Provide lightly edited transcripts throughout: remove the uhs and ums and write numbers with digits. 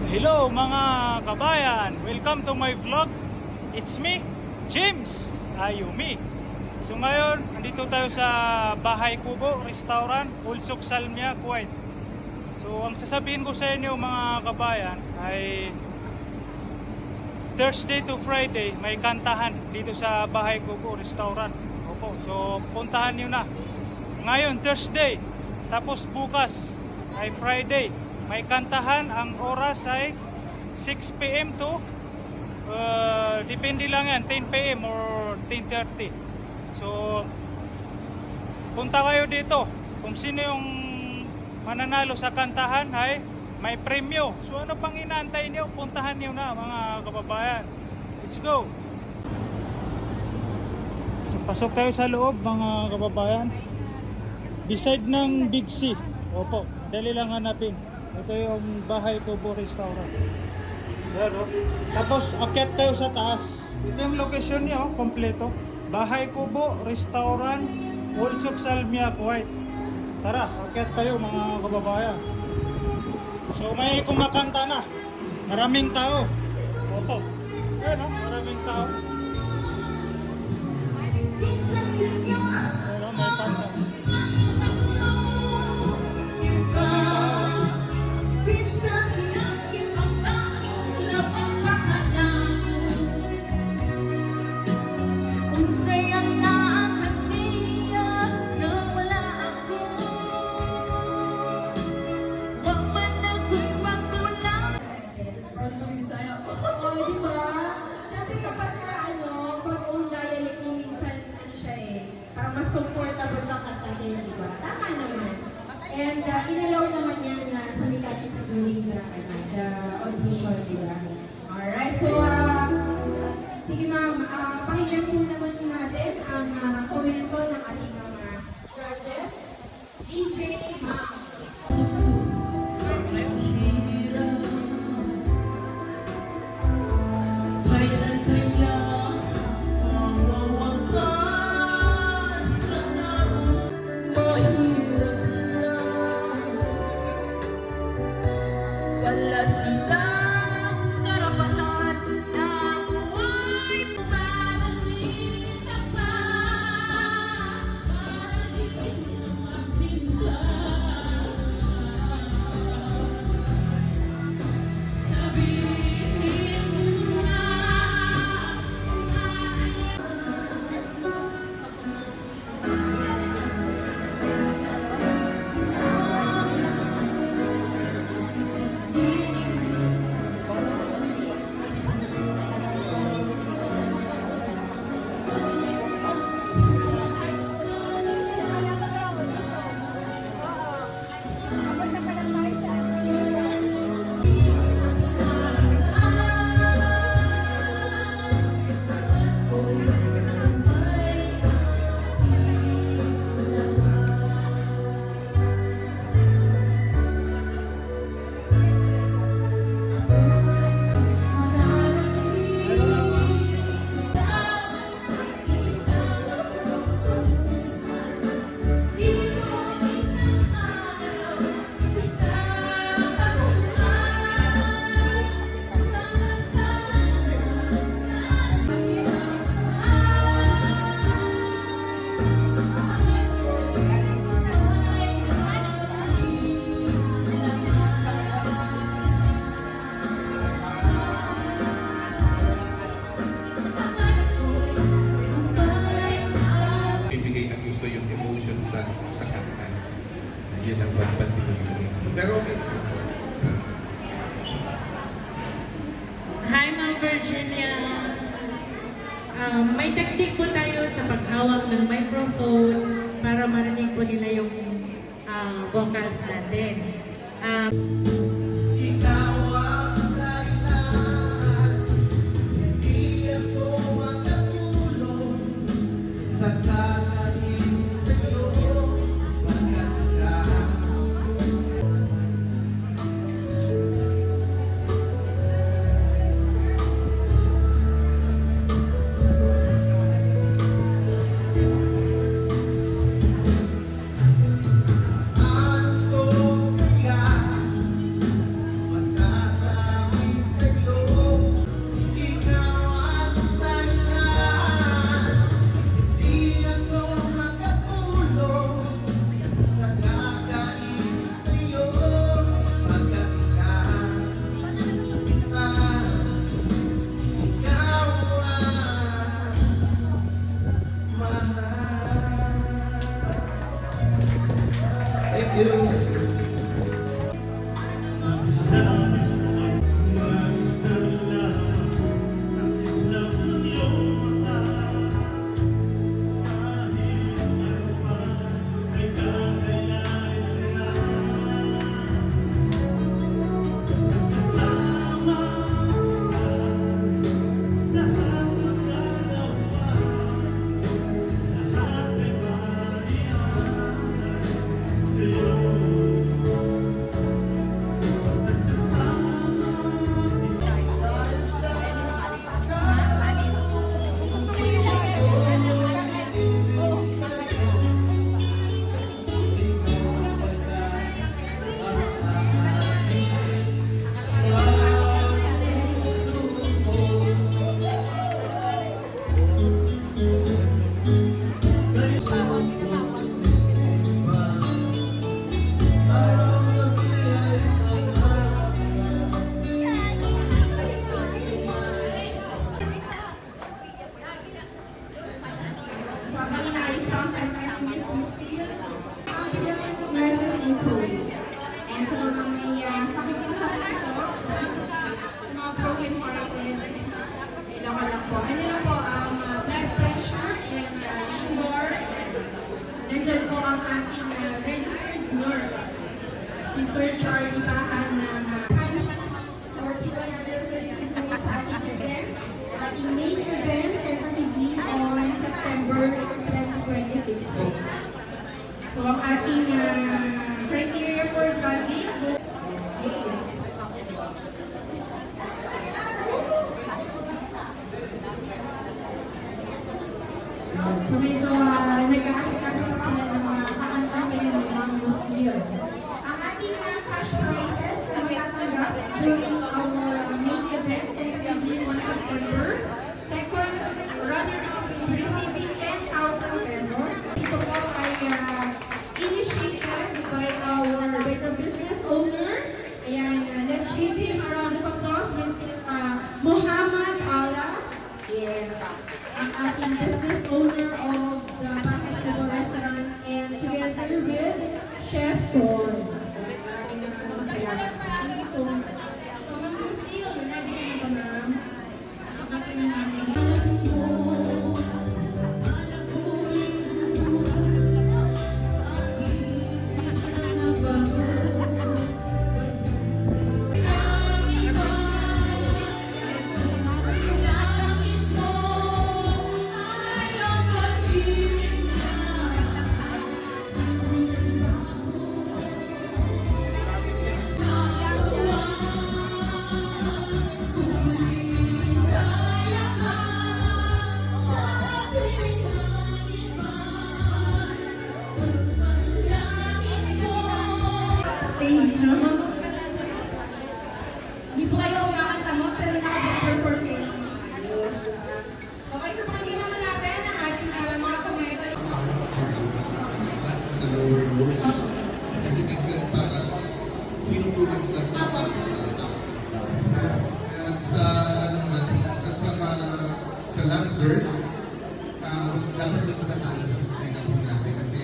Hello mga kabayan! Welcome to my vlog. It's me, James Ayumi. So ngayon, andito tayo sa Bahay Kubo Restaurant, Ulsok Salmia, Kuwait. So ang sasabihin ko sa inyo mga kabayan ay Thursday to Friday may kantahan dito sa Bahay Kubo Restaurant. Opo, so puntahan nyo na. Ngayon Thursday, tapos bukas ay Friday. May kantahan, ang oras ay 6 PM to depende lang yan, 10 PM or 10:30. So punta kayo dito. Kung sino yung mananalo sa kantahan ay may premyo. So ano pang inaantay niyo? Puntahan niyo na mga kababayan. Let's go. So pasok tayo sa loob mga kababayan. Beside ng Big C. Opo, dali lang hanapin. Ito yung Bahay Kubo Restaurant. Pero, tapos akyat kayo sa taas. Ito yung location niya, kompleto. Bahay Kubo Restaurant, Ulsok Salmia, Kuwait. Tara, akyat tayo mga kababayan. So may kumakanta na. Maraming tao. Opo. Ayan o, maraming tao. Ayan o, may kanta. And inalaw naman yan na sa Mikati sa during the audition, diba? Alright, so sige ma'am, pakinggan po naman natin ang komento ng ating mga judges. DJ Ma'am. sa kanta. Yun ang pansin ko dito. Pero okay. Hi, Ma'am Virginia. May technique po tayo sa paghawak ng microphone para marinig po nila yung vocals natin. Ikaw ang lahat, hindi ako makatulong sa kakalim sa'yo. Sir Charlie Bahan ng kami for Pinoy Business Italy sa ating event, ating main event tentatively on September 2026 po. So ang ating criteria for judging, okay. So medyo nag-aasikaso pa sila ng mga kakantahin ng mga Muslim. Ang ating cash prizes na matatanggap during our main event, tentatively on September. Second, runner-up will be receiving 10,000 pesos. Ito po ay initiated by the business owner. Ayan, let's give him a round of applause, Mr. Muhammad Ala. Yes. Ang ating business owner of the Bakit Kubo Restaurant and together with Chef Paul. Thank you so much. So, Ma'am Lucille, ready ka na ba, ma'am? Stage, no? Hindi po kayo umakanta mo, pero nakapag-perform kayo. Okay, so pakinggan naman natin ang ating mga komento. Sa lower roads. Kasi minsan parang pinupunan sila tapat. At sa ano natin, at sa last verse, dapat dito na talas. Tingnan po natin kasi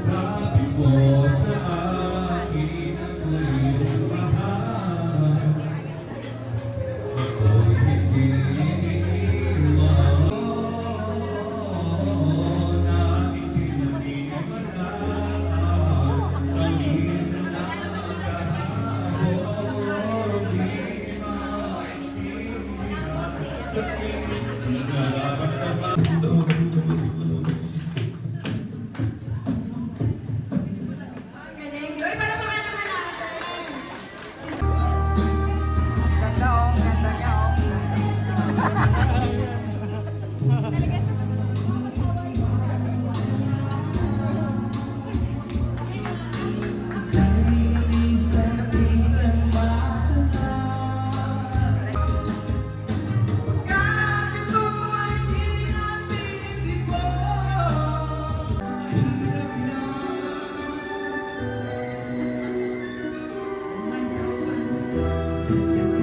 sabi mo sa akin ako'y mahal. Ako'y hindi iiwan. Nais pinag-iwalaan ang isang nakakahapon. Di maintindihan sa iyong nararamdaman. Galing. Uy, palamakan naman natin. Sadyang